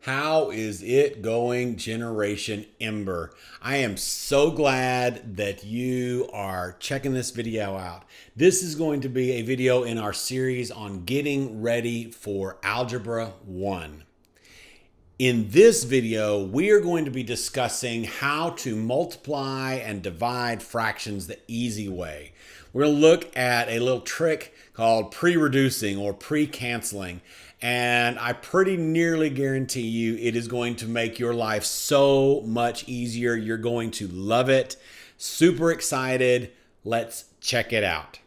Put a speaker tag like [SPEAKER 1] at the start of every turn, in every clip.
[SPEAKER 1] How is it going, Generation Ember? I am so glad that you are checking this video out. This is going to be a video in our series on getting ready for Algebra 1. In this video, we are going to be discussing how to multiply and divide fractions the easy way. We're going to look at a little trick called pre-reducing or pre-canceling. And I pretty nearly guarantee you it is going to make your life so much easier. You're going to love it. Super excited. Let's check it out.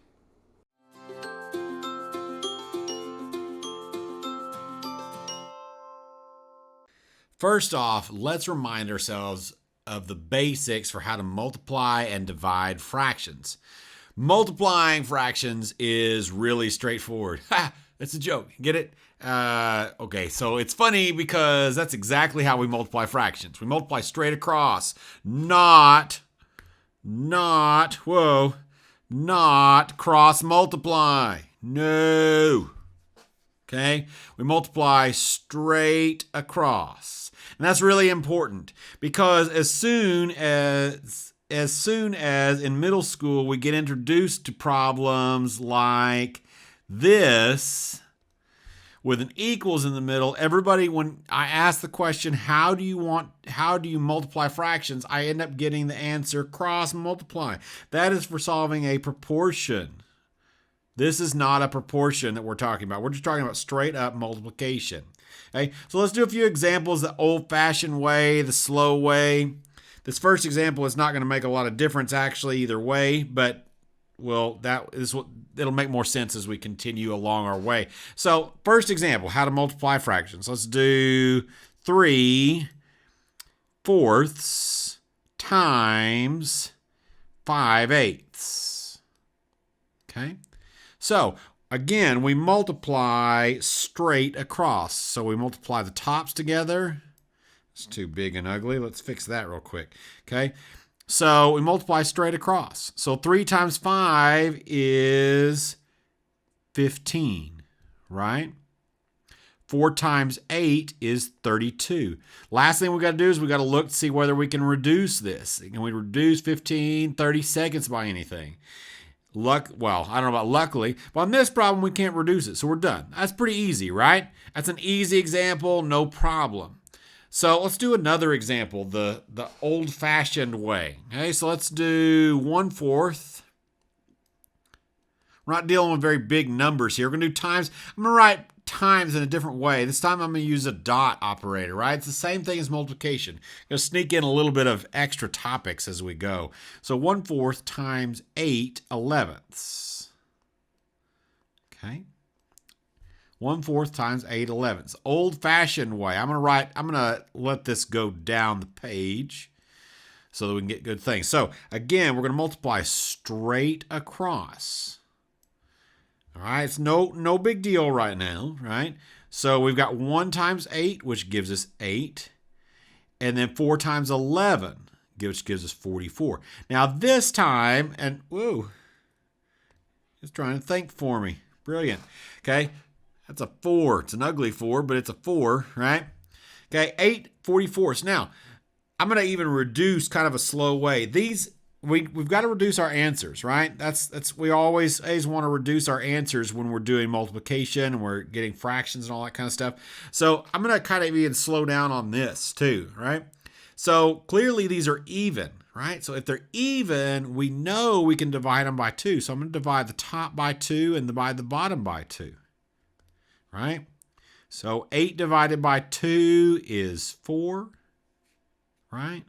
[SPEAKER 1] First off, let's remind ourselves of the basics for how to multiply and divide fractions. Multiplying fractions is really straightforward. Ha! That's a joke. Get it? Okay, so it's funny because that's exactly how we multiply fractions. We multiply straight across, not cross multiply. No. Okay? We multiply straight across. And that's really important because as soon as in middle school we get introduced to problems like this with an equals in the middle, everybody, when I ask the question, how do you multiply fractions, I end up getting the answer cross multiply. That is for solving a proportion. This is not a proportion that we're talking about. We're just talking about straight up multiplication. Okay, so let's do a few examples the old-fashioned way, the slow way. This first example is not going to make a lot of difference actually either way, but it'll make more sense as we continue along our way. So first example, how to multiply fractions. Let's do 3/4 times 5/8. Okay. So again, we multiply straight across. So we multiply the tops together. It's too big and ugly. Let's fix that real quick. Okay. So we multiply straight across. So 3 times 5 is 15, right? 4 times 8 is 32. Last thing we got to do is we got to look to see whether we can reduce this. Can we reduce 15 30-seconds by anything? Well, I don't know about luckily, but on this problem, we can't reduce it, so we're done. That's pretty easy, right? That's an easy example, no problem. So let's do another example, the old-fashioned way. Okay, so let's do 1/4. We're not dealing with very big numbers here. We're going to do times. I'm going to write times in a different way. This time I'm going to use a dot operator, right? It's the same thing as multiplication. I'm going to sneak in a little bit of extra topics as we go. So 1/4 times 8/11. Okay. 1/4 times 8/11. Old-fashioned way. I'm going to let this go down the page so that we can get good things. So again, we're going to multiply straight across. All right, it's no big deal right now, right? So we've got 1 times 8, which gives us 8. And then 4 times 11, which gives us 44. Now this time, and whoa, it's trying to think for me. Brilliant. Okay, that's a 4. It's an ugly 4, but it's a 4, right? Okay, 8/44. Now, I'm going to even reduce kind of a slow way. We've got to reduce our answers, right? We always want to reduce our answers when we're doing multiplication and we're getting fractions and all that kind of stuff. So I'm going to kind of even slow down on this too, right? So clearly these are even, right? So if they're even, we know we can divide them by 2. So I'm going to divide the top by 2 and divide the bottom by 2, right? So 8 divided by 2 is 4, right?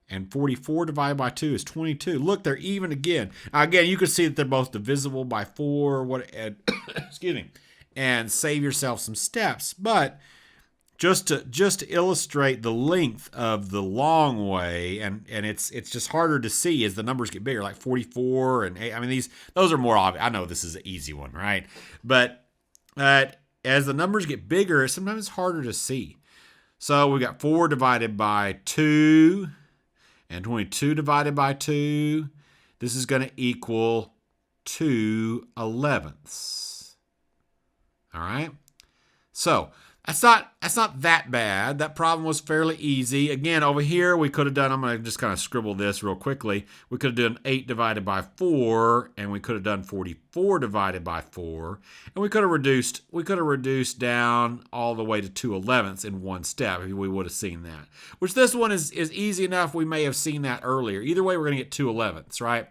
[SPEAKER 1] And 44 divided by 2 is 22. Look, they're even again. Now, again, you can see that they're both divisible by 4. Excuse me. And save yourself some steps. But just to illustrate the length of the long way, and it's just harder to see as the numbers get bigger, like 44 and 8. I mean, those are more obvious. I know this is an easy one, right? But as the numbers get bigger, sometimes it's harder to see. So we got 4 divided by 2. And 22 divided by 2, this is going to equal 2/11. All right? So That's not that bad. That problem was fairly easy. Again, over here we could have done, I'm going to just kind of scribble this real quickly. We could have done 8 divided by 4, and we could have done 44 divided by 4, and we could have reduced down all the way to 2/11ths in one step if we would have seen that. Which this one is easy enough. We may have seen that earlier. Either way, we're going to get 2/11ths, right?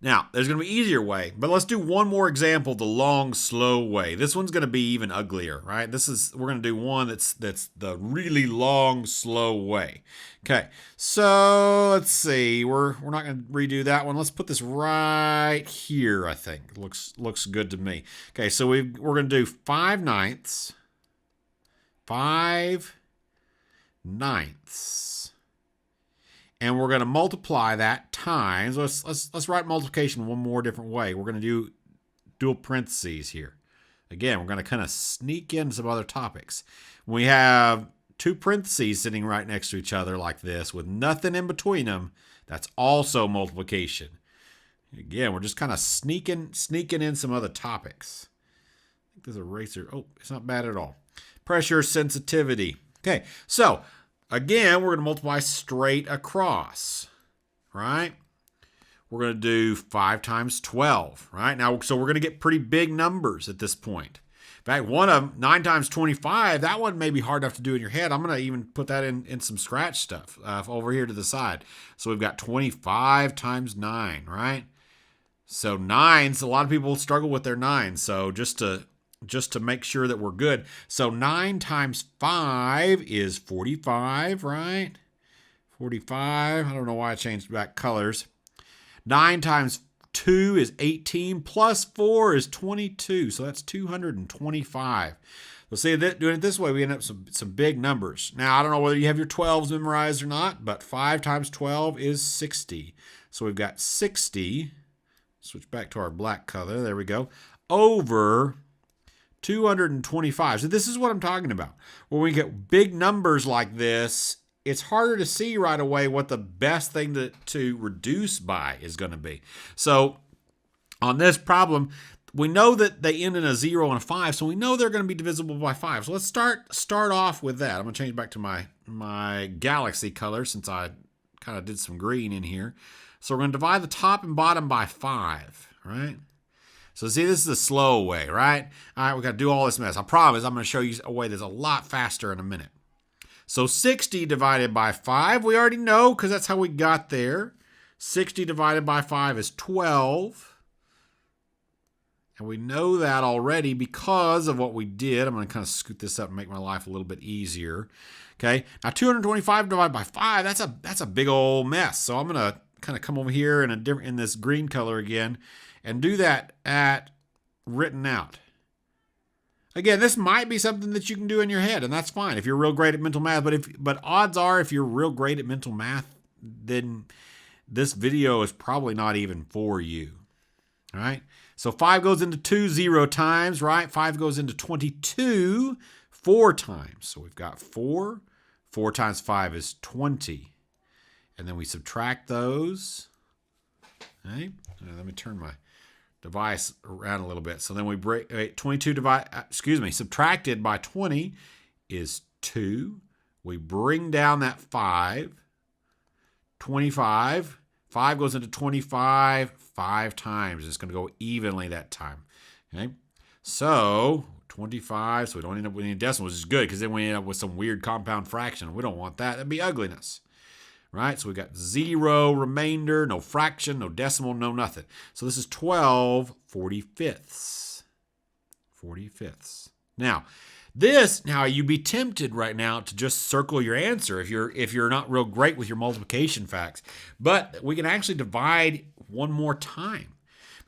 [SPEAKER 1] Now, there's going to be an easier way, but let's do one more example, the long, slow way. This one's going to be even uglier, right? We're going to do one that's the really long, slow way. Okay, so let's see. We're not going to redo that one. Let's put this right here, I think. It looks good to me. Okay, so we're going to do 5/9, 5/9. And we're going to multiply that times. Let's write multiplication one more different way. We're going to do dual parentheses here. Again, we're going to kind of sneak in some other topics. When we have two parentheses sitting right next to each other like this with nothing in between them, that's also multiplication. Again, we're just kind of sneaking in some other topics. I think there's a eraser. Oh, it's not bad at all. Pressure sensitivity. Okay, so again, we're going to multiply straight across, right? We're going to do 5 times 12, right? Now, so we're going to get pretty big numbers at this point. In fact, one of them, 9 times 25, that one may be hard enough to do in your head. I'm going to even put that in some scratch stuff over here to the side. So we've got 25 times 9, right? So 9s, a lot of people struggle with their 9. So just to make sure that we're good. So 9 times 5 is 45, right? 45. I don't know why I changed back colors. 9 times 2 is 18, plus 4 is 22. So that's 225. So see, doing it this way, we end up with some big numbers. Now, I don't know whether you have your 12s memorized or not, but 5 times 12 is 60. So we've got 60. Switch back to our black color. There we go. Over 225. So this is what I'm talking about. When we get big numbers like this, it's harder to see right away what the best thing to reduce by is going to be. So on this problem, we know that they end in a 0 and a 5, so we know they're going to be divisible by 5. So let's start off with that. I'm going to change back to my galaxy color since I kind of did some green in here. So we're going to divide the top and bottom by 5, right? So see, this is a slow way, right? All right, we got to do all this mess. I promise I'm going to show you a way that's a lot faster in a minute. So 60 divided by 5, we already know because that's how we got there. 60 divided by 5 is 12. And we know that already because of what we did. I'm going to kind of scoot this up and make my life a little bit easier. Okay, now 225 divided by 5, that's a big old mess. So I'm going to kind of come over here in this green color again and do that at written out. Again, this might be something that you can do in your head, and that's fine if you're real great at mental math. But odds are, if you're real great at mental math, then this video is probably not even for you. All right. So 5 goes into 2 0 times, right? 5 goes into 22 4 times. So we've got 4. 4 times 5 is 20. And then we subtract those. Okay. Let me turn my device around a little bit. So then we break subtracted by 20 is 2. We bring down that 5. 25. 5 goes into 25 5 times. It's going to go evenly that time. Okay. So 25. So we don't end up with any decimals, which is good because then we end up with some weird compound fraction. We don't want that. That'd be ugliness. Right? So we got 0 remainder, no fraction, no decimal, no nothing. So this is 12 45ths. 45ths. Now, you'd be tempted right now to just circle your answer if you're not real great with your multiplication facts. But we can actually divide one more time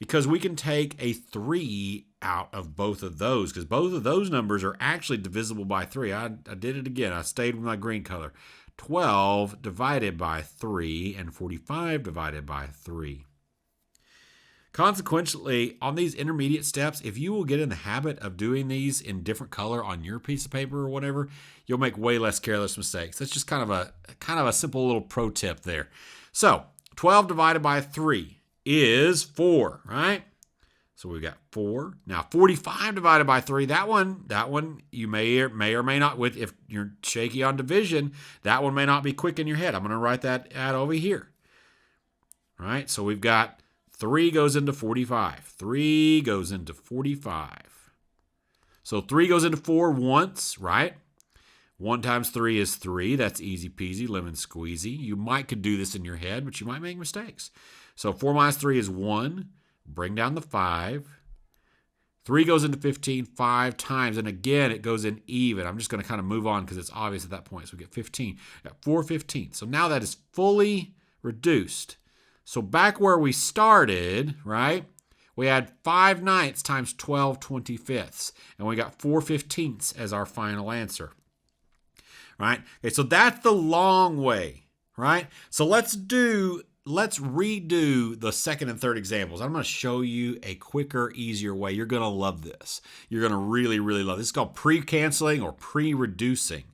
[SPEAKER 1] because we can take a 3 out of both of those because both of those numbers are actually divisible by 3. I did it again. I stayed with my green color. 12 divided by 3 and 45 divided by 3. Consequently, on these intermediate steps, if you will get in the habit of doing these in different color on your piece of paper or whatever, you'll make way less careless mistakes. That's just kind of a simple little pro tip there. So 12 divided by 3 is 4, right? So we've got 4. Now 45 divided by 3, that one you may or may not, if you're shaky on division, that one may not be quick in your head. I'm going to write that out over here. All right, so we've got 3 goes into 45. 3 goes into 45. So 3 goes into 4 once, right? 1 times 3 is 3. That's easy peasy, lemon squeezy. You could do this in your head, but you might make mistakes. So 4 minus 3 is 1. Bring down the 5. 3 goes into 15 5 times, and again, it goes in even. I'm just going to kind of move on because it's obvious at that point. So we get 15. Got 4 15. So now that is fully reduced. So back where we started, right, we had 5 ninths times 12 25ths, and we got 4 15ths as our final answer. Right? Okay, so that's the long way, right? So let's redo the second and third examples. I'm going to show you a quicker, easier way. You're going to love this. You're going to really, really love this. It's called pre-canceling or pre-reducing.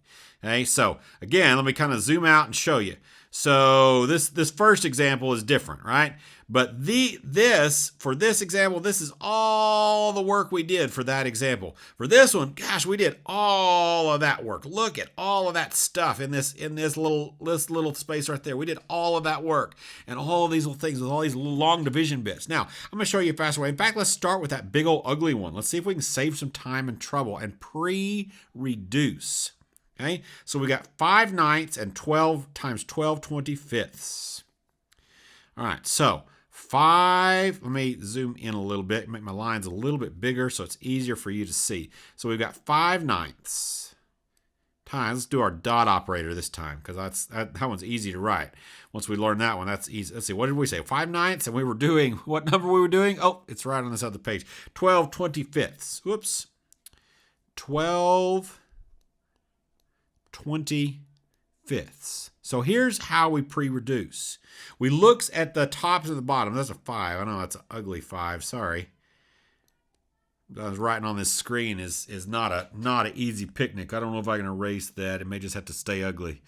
[SPEAKER 1] Okay, so again, let me kind of zoom out and show you. So this first example is different, right? But for this example, this is all the work we did for that example. For this one, gosh, we did all of that work. Look at all of that stuff in this little space right there. We did all of that work and all of these little things with all these little long division bits. Now, I'm going to show you a faster way. In fact, let's start with that big old ugly one. Let's see if we can save some time and trouble and pre-reduce. Okay, so we got 5 ninths and 12 times 12 25ths. All right, so 5, let me zoom in a little bit, make my lines a little bit bigger so it's easier for you to see. So we've got 5 ninths times, let's do our dot operator this time because that one's easy to write. Once we learn that one, that's easy. Let's see, what did we say? 5 ninths, and we were doing, what number we were doing? Oh, it's right on this other page. 12 25ths. Whoops. 12 25ths. So here's how we pre-reduce. We look at the tops and the bottom. That's a 5. I know that's an ugly 5. Sorry. I was writing on this screen is not an easy picnic. I don't know if I can erase that. It may just have to stay ugly.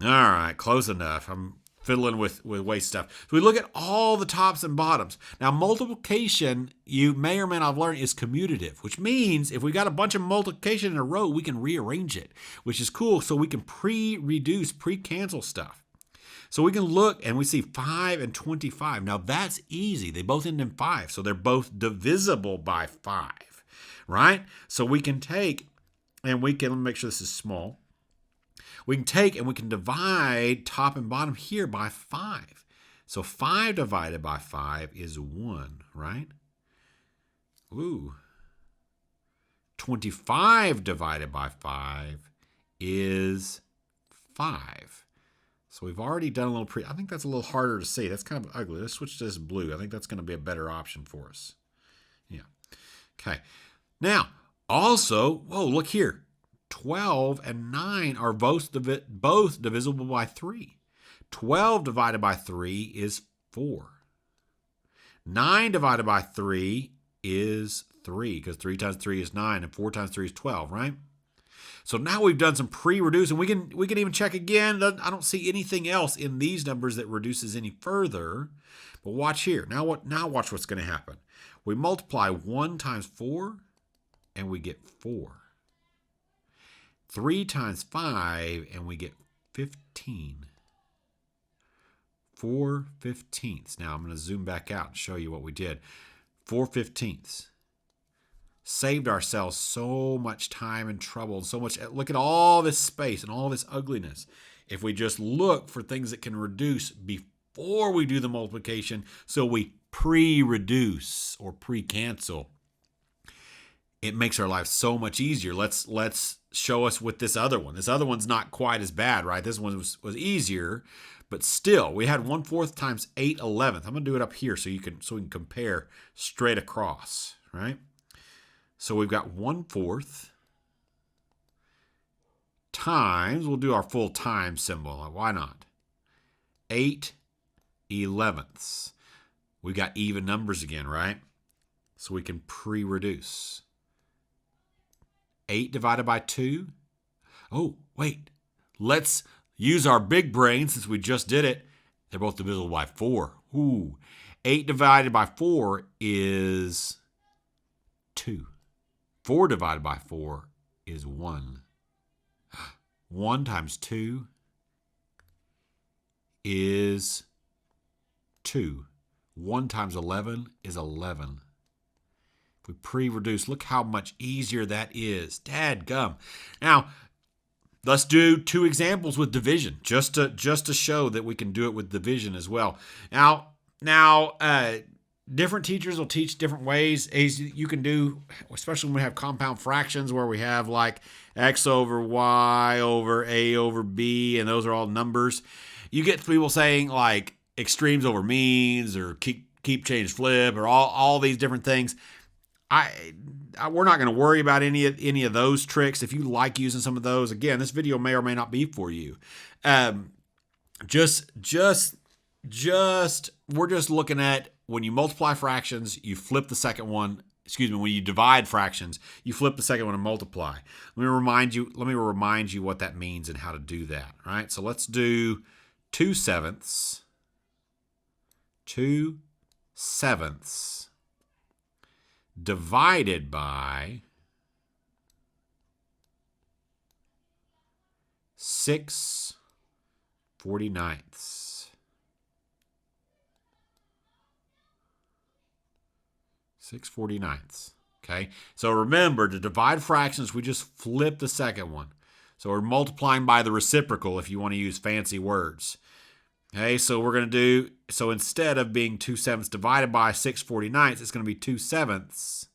[SPEAKER 1] All right, close enough. I'm fiddling with waste stuff. So we look at all the tops and bottoms. Now, multiplication, you may or may not have learned, is commutative, which means if we got a bunch of multiplication in a row, we can rearrange it, which is cool. So we can pre-reduce, pre-cancel stuff. So we can look and we see 5 and 25. Now, that's easy. They both end in 5, so they're both divisible by 5, right? So we can take, and we can, let me make sure this is small. We can take and we can divide top and bottom here by 5. So 5 divided by 5 is 1, right? Ooh. 25 divided by 5 is 5. So we've already done a little I think that's a little harder to see. That's kind of ugly. Let's switch to this blue. I think that's going to be a better option for us. Yeah. Okay. Now, also, whoa, look here. 12 and 9 are both divisible by 3. 12 divided by 3 is 4. 9 divided by 3 is 3, because 3 times 3 is 9, and 4 times 3 is 12, right? So now we've done some pre-reducing. We can even check again. I don't see anything else in these numbers that reduces any further. But watch here. Now watch what's going to happen. We multiply 1 times 4, and we get 4. 3 times 5, and we get 15. 4 15ths. Now I'm going to zoom back out and show you what we did. 4 15ths. Saved ourselves so much time and trouble, so much. Look at all this space and all this ugliness. If we just look for things that can reduce before we do the multiplication, so we pre-reduce or pre-cancel, it makes our life so much easier. Let's show us with this other one. This other one's not quite as bad, right? This one was easier, but still, we had 1/4 times 8 11th. I'm going to do it up here so we can compare straight across, right? So we've got 1/4 times, we'll do our full time symbol. Why not? 8 11ths. We got even numbers again, right? So we can pre-reduce. 8 divided by 2. Oh, wait. Let's use our big brain since we just did it. They're both divisible by 4. Ooh. 8 divided by 4 is 2. 4 divided by 4 is 1. 1 times 2 is 2. 1 times 11 is 11. If we pre-reduce, look how much easier that is. Dadgum. Now, let's do 2 examples with division, just to show that we can do it with division as well. Now, different teachers will teach different ways. You can do, especially when we have compound fractions where we have like x over y over a over b, and those are all numbers. You get people saying like extremes over means or keep change flip or all these different things. We're not going to worry about any of those tricks. If you like using some of those, again, this video may or may not be for you. We're just looking at when you multiply fractions, you flip the second one. Excuse me, when you divide fractions, you flip the second one and multiply. Let me remind you what that means and how to do that. Right? So let's do 2/7. 2/7 divided by 6/49. 6/49. Okay, so remember, to divide fractions, we just flip the second one. So we're multiplying by the reciprocal if you want to use fancy words. Okay, so we're going to do, so instead of being 2/7 divided by 6/49, it's going to be 2/7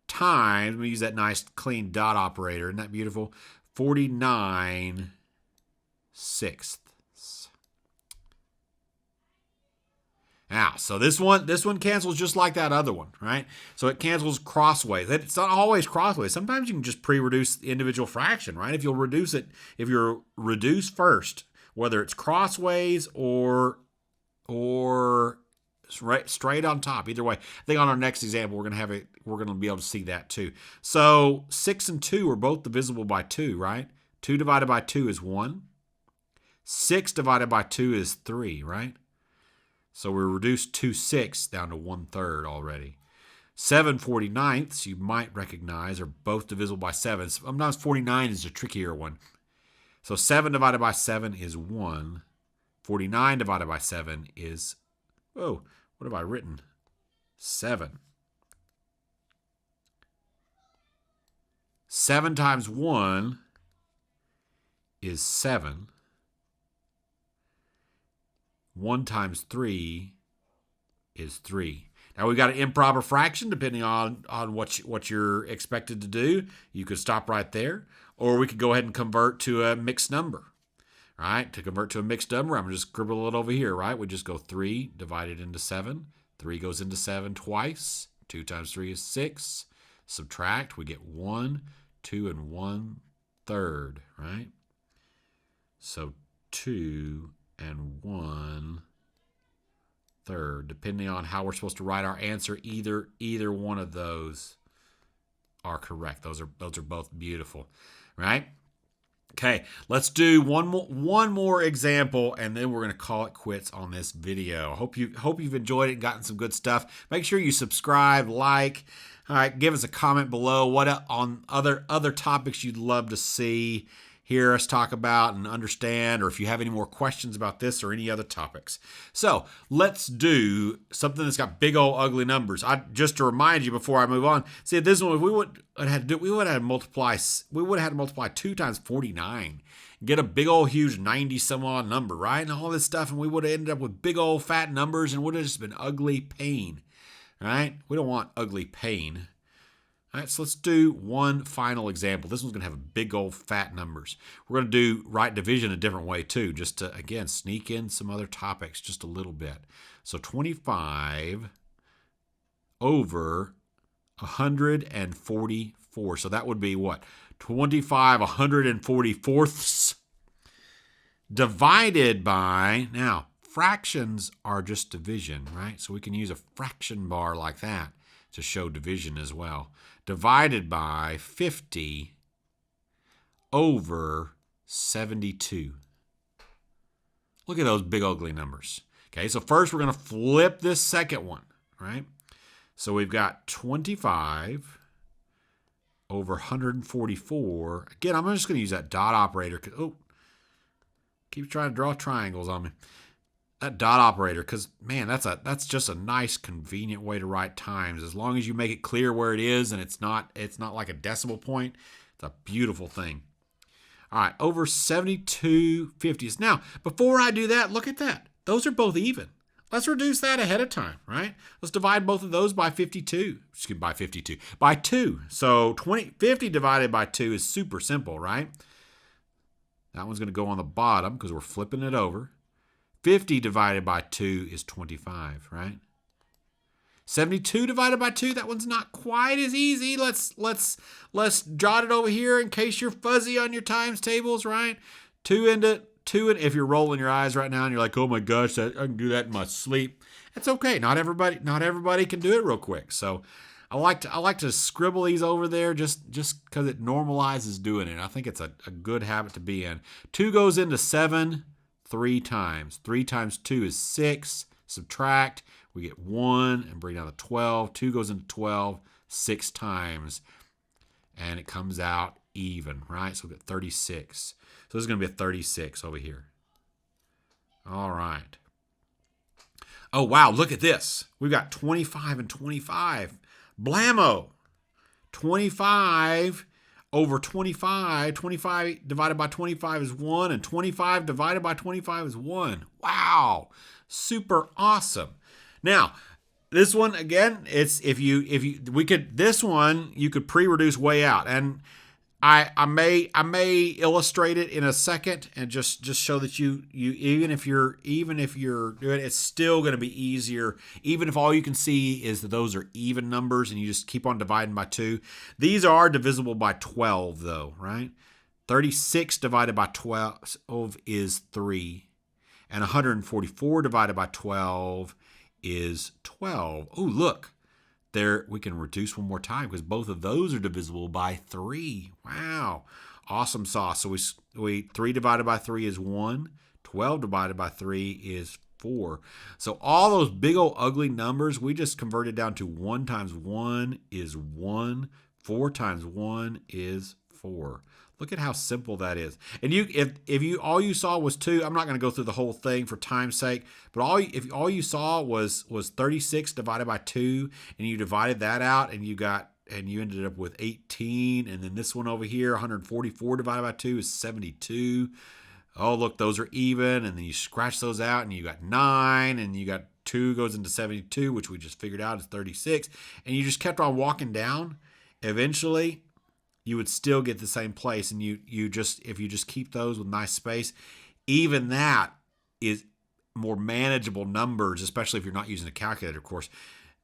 [SPEAKER 1] times, let me use that nice clean dot operator. Isn't that beautiful? 49/6. Now, so this one cancels just like that other one, right? So it cancels crossways. It's not always crossways. Sometimes you can just pre-reduce the individual fraction, right? If you'll reduce first, whether it's crossways or straight on top, either way. I think on our next example we're gonna be able to see that too. So 6 and 2 are both divisible by 2, right? 2 divided by 2 is 1. 6 divided by 2 is 3, right? So we reduced 2/6 down to 1/3 already. 7/49 you might recognize are both divisible by 7. Sometimes 49 is a trickier one. So 7 divided by 7 is 1. 49 divided by 7 is, what have I written? 7. 7 times 1 is 7. 1 times 3 is 3. Now we've got an improper fraction depending on what you're expected to do. You could stop right there, or we could go ahead and convert to a mixed number. Right? To convert to a mixed number, I'm going to just scribble it over here, right? We just go 3 divided into 7. 3 goes into 7 twice. 2 times 3 is 6. Subtract, we get 1, 2, and 1/3, right? So 2 and 1/3, depending on how we're supposed to write our answer. Either one of those are correct. Those are both beautiful, right? Okay, let's do one more example, and then we're going to call it quits on this video. Hope you've enjoyed it and gotten some good stuff. Make sure you subscribe, like, all right, give us a comment below what on other topics you'd love to see, hear us talk about and understand, or if you have any more questions about this or any other topics. So let's do something that's got big old ugly numbers. Just to remind you before I move on, see this one, we would have had to multiply 2 times 49, get a big old huge 90 some odd number, right? And all this stuff, and we would have ended up with big old fat numbers and would have just been ugly pain, right? We don't want ugly pain. All right, so let's do one final example. This one's going to have big old fat numbers. We're going to do right division a different way too, just to, again, sneak in some other topics just a little bit. So 25 over 144. So that would be what? 25 144ths divided by, now, fractions are just division, right? So we can use a fraction bar like that to show division as well. Divided by 50 over 72. Look at those big ugly numbers. Okay, so first we're going to flip this second one, right? So we've got 25 over 144. Again, I'm just going to use that dot operator. Oh, keep trying to draw triangles on me. That dot operator, because, man, that's just a nice, convenient way to write times. As long as you make it clear where it is and it's not like a decimal point, it's a beautiful thing. All right, over 72 50s. Now, before I do that, look at that. Those are both even. Let's reduce that ahead of time, right? Let's divide both of those by 52. Excuse me, by 2. So 50 divided by 2 is super simple, right? That one's going to go on the bottom because we're flipping it over. 50 divided by 2 is 25, right? 72 divided by 2, that one's not quite as easy. Let's jot it over here in case you're fuzzy on your times tables, right? 2 and if you're rolling your eyes right now and you're like, oh my gosh, I can do that in my sleep. That's okay. Not everybody can do it real quick. So I like to scribble these over there just because it normalizes doing it. I think it's a good habit to be in. 2 goes into 7 3 times. 3 times 2 is 6. Subtract. We get 1 and bring down the 12. 2 goes into 12 6 times. And it comes out even, right? So we get 36. So this is going to be a 36 over here. All right. Oh, wow. Look at this. We've got 25 and 25. Blammo. 25 over 25. 25 divided by 25 is 1. And 25 divided by 25 is 1. Wow. Super awesome. Now, this one, again, it's this one you could pre-reduce way out. And I may illustrate it in a second and just show that you even if you're doing it, it's still going to be easier. Even if all you can see is that those are even numbers and you just keep on dividing by 2. These are divisible by 12 though, right? 36 divided by 12 is 3. And 144 divided by 12 is 12. Oh, look. There, we can reduce one more time because both of those are divisible by 3. Wow. Awesome sauce. So we 3 divided by 3 is 1. 12 divided by 3 is 4. So all those big old ugly numbers, we just converted down to 1 times 1 is 1. 4 times 1 is 4. Look at how simple that is. And if you all you saw was 2, I'm not going to go through the whole thing for time's sake, but if all you saw was 36 divided by 2 and you divided that out and you ended up with 18, and then this one over here, 144 divided by 2 is 72. Oh, look, those are even, and then you scratch those out and you got 9, and you got 2 goes into 72, which we just figured out is 36, and you just kept on walking down. Eventually, you would still get the same place, and if you just keep those with nice space, even that is more manageable numbers, especially if you're not using a calculator, of course,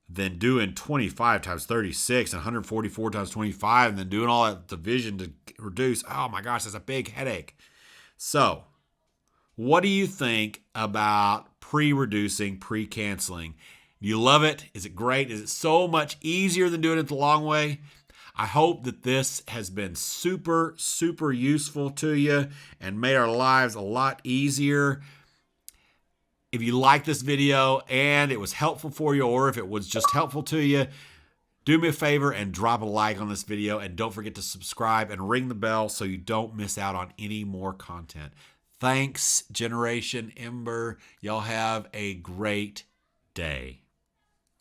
[SPEAKER 1] than doing 25 times 36 and 144 times 25 and then doing all that division to reduce. Oh my gosh, that's a big headache. So, what do you think about pre-reducing, pre-canceling? Do you love it? Is it great? Is it so much easier than doing it the long way? I hope that this has been super, super useful to you and made our lives a lot easier. If you like this video and it was helpful for you, or if it was just helpful to you, do me a favor and drop a like on this video, and don't forget to subscribe and ring the bell so you don't miss out on any more content. Thanks, Generation Ember. Y'all have a great day.